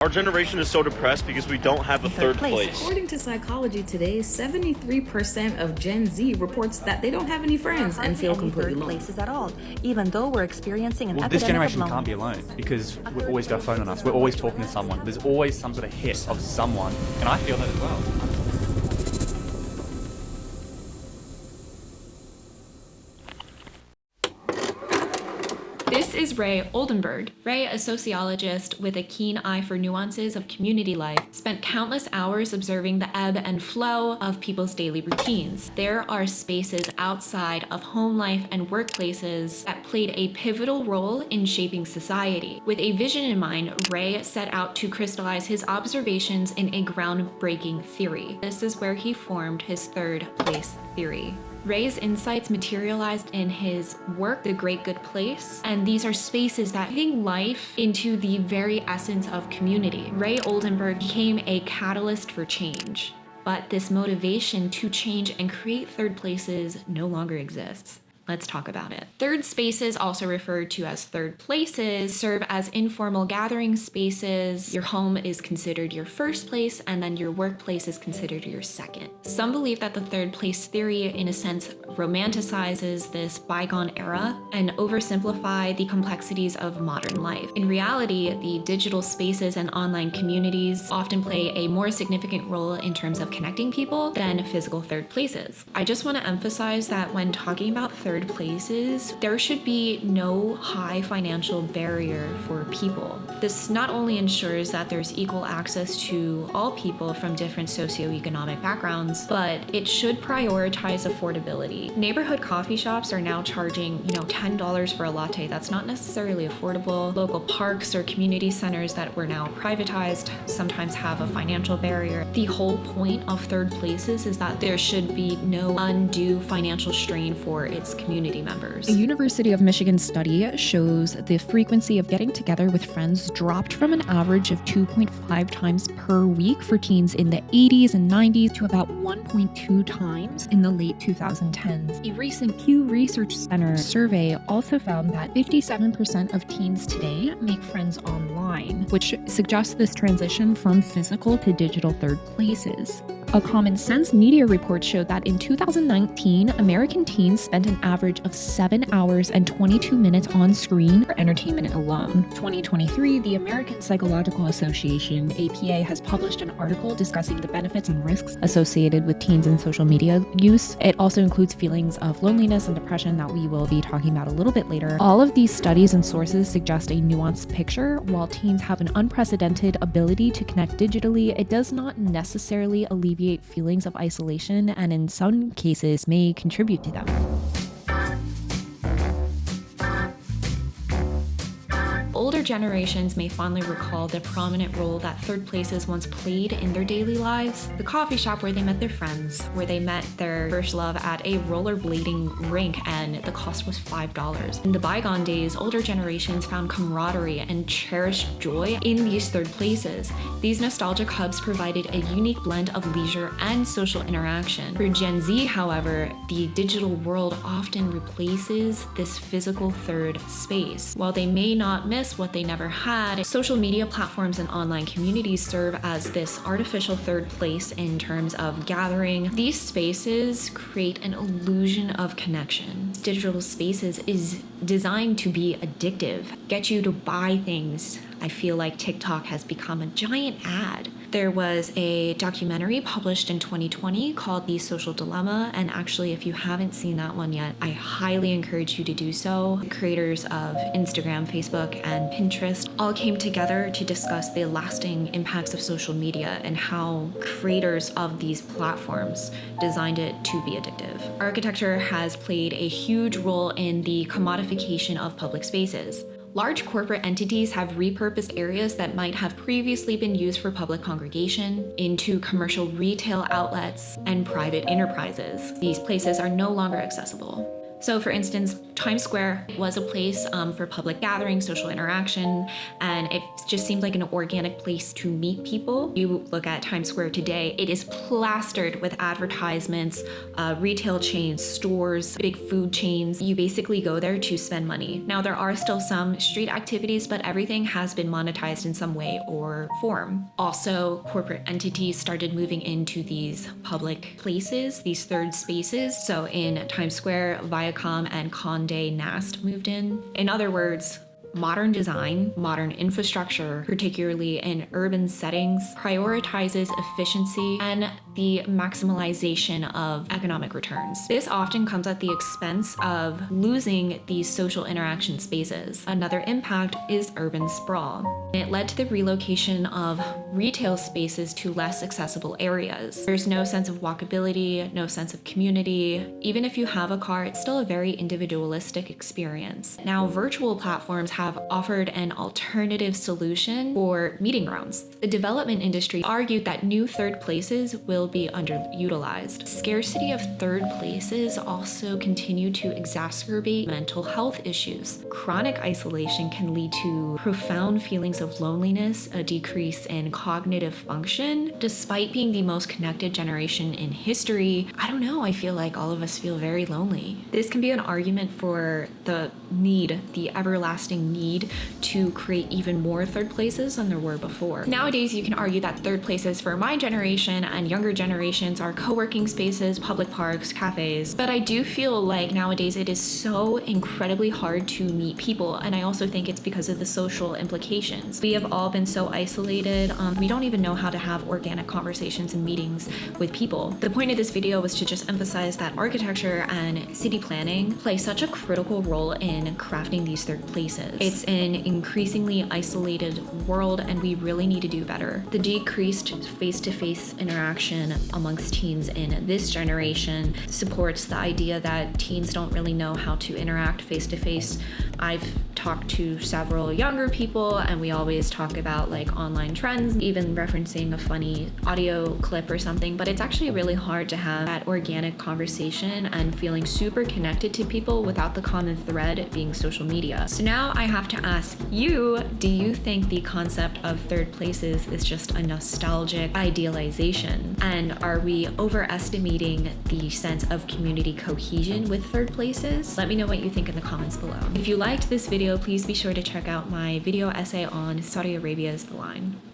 Our generation is so depressed because we don't have a third place. According to Psychology Today, 73% of Gen Z reports that they don't have any friends and feel completely lonely. Places at all, even though we're experiencing an epidemic This generation of can't be alone because we've always got a phone on us. We're always talking to someone. There's always some sort of hit of someone, and I feel that as well. This is Ray Oldenburg. Ray, a sociologist with a keen eye for nuances of community life, spent countless hours observing the ebb and flow of people's daily routines. There are spaces outside of home life and workplaces that played a pivotal role in shaping society. With a vision in mind, Ray set out to crystallize his observations in a groundbreaking theory. This is where he formed his third place theory. Ray's insights materialized in his work, The Great Good Place, and these are spaces that bring life into the very essence of community. Ray Oldenburg became a catalyst for change, but this motivation to change and create third places no longer exists. Let's talk about it. Third spaces, also referred to as third places, serve as informal gathering spaces. Your home is considered your first place, and then your workplace is considered your second. Some believe that the third place theory, in a sense, romanticizes this bygone era and oversimplify the complexities of modern life. In reality, the digital spaces and online communities often play a more significant role in terms of connecting people than physical third places. I just want to emphasize that when talking about third places, there should be no high financial barrier for people. This not only ensures that there's equal access to all people from different socioeconomic backgrounds, but it should prioritize affordability. Neighborhood coffee shops are now charging, $10 for a latte. That's not necessarily affordable. Local parks or community centers that were now privatized sometimes have a financial barrier. The whole point of third places is that there should be no undue financial strain for its community members. A University of Michigan study shows the frequency of getting together with friends dropped from an average of 2.5 times per week for teens in the 80s and 90s to about 1.2 times in the late 2010s. A recent Pew Research Center survey also found that 57% of teens today make friends online, which suggests this transition from physical to digital third places. A Common Sense Media report showed that in 2019, American teens spent an average of 7 hours and 22 minutes on screen for entertainment alone. 2023, the American Psychological Association, APA, has published an article discussing the benefits and risks associated with teens and social media use. It also includes feelings of loneliness and depression that we will be talking about a little bit later. All of these studies and sources suggest a nuanced picture. While teens have an unprecedented ability to connect digitally, it does not necessarily alleviate feelings of isolation, and in some cases may contribute to them. Older generations may fondly recall the prominent role that third places once played in their daily lives. The coffee shop where they met their friends, where they met their first love at a rollerblading rink and the cost was $5. In the bygone days, older generations found camaraderie and cherished joy in these third places. These nostalgic hubs provided a unique blend of leisure and social interaction. For Gen Z, however, the digital world often replaces this physical third space. While they may not miss what they never had, social media platforms and online communities serve as this artificial third place in terms of gathering. These spaces create an illusion of connection. Digital spaces is designed to be addictive, get you to buy things. I feel like TikTok has become a giant ad. There was a documentary published in 2020 called The Social Dilemma, and actually if you haven't seen that one yet, I highly encourage you to do so. Creators of Instagram, Facebook, and Pinterest all came together to discuss the lasting impacts of social media and how creators of these platforms designed it to be addictive. Architecture has played a huge role in the commodification of public spaces. Large corporate entities have repurposed areas that might have previously been used for public congregation into commercial retail outlets and private enterprises. These places are no longer accessible. So for instance, Times Square was a place for public gathering, social interaction, and it just seemed like an organic place to meet people. You look at Times Square today, it is plastered with advertisements, retail chains, stores, big food chains. You basically go there to spend money. Now there are still some street activities, but everything has been monetized in some way or form. Also, corporate entities started moving into these public places, these third spaces. So in Times Square, Viacom and Condé Nast moved in. In other words, modern design, modern infrastructure, particularly in urban settings, prioritizes efficiency and the maximalization of economic returns. This often comes at the expense of losing these social interaction spaces. Another impact is urban sprawl. It led to the relocation of retail spaces to less accessible areas. There's no sense of walkability, no sense of community. Even if you have a car, it's still a very individualistic experience. Now, virtual platforms have offered an alternative solution for meeting rooms. The development industry argued that new third places will be underutilized. Scarcity of third places also continue to exacerbate mental health issues. Chronic isolation can lead to profound feelings of loneliness, a decrease in cognitive function. Despite being the most connected generation in history, I don't know, I feel like all of us feel very lonely. This can be an argument for the everlasting need to create even more third places than there were before. Nowadays, you can argue that third places for my generation and younger generations are co-working spaces, public parks, cafes, but I do feel like nowadays it is so incredibly hard to meet people, and I also think it's because of the social implications. We have all been so isolated, we don't even know how to have organic conversations and meetings with people. The point of this video was to just emphasize that architecture and city planning play such a critical role in crafting these third places. It's an increasingly isolated world, and we really need to do better. The decreased face-to-face interaction amongst teens in this generation supports the idea that teens don't really know how to interact face-to-face. I've talked to several younger people, and we always talk about like online trends, even referencing a funny audio clip or something, but it's actually really hard to have that organic conversation and feeling super connected to people without the common thread being social media. So now I have to ask you, do you think the concept of third places is just a nostalgic idealization? And are we overestimating the sense of community cohesion with third places? Let me know what you think in the comments below. If you liked this video, please be sure to check out my video essay on Saudi Arabia's The Line.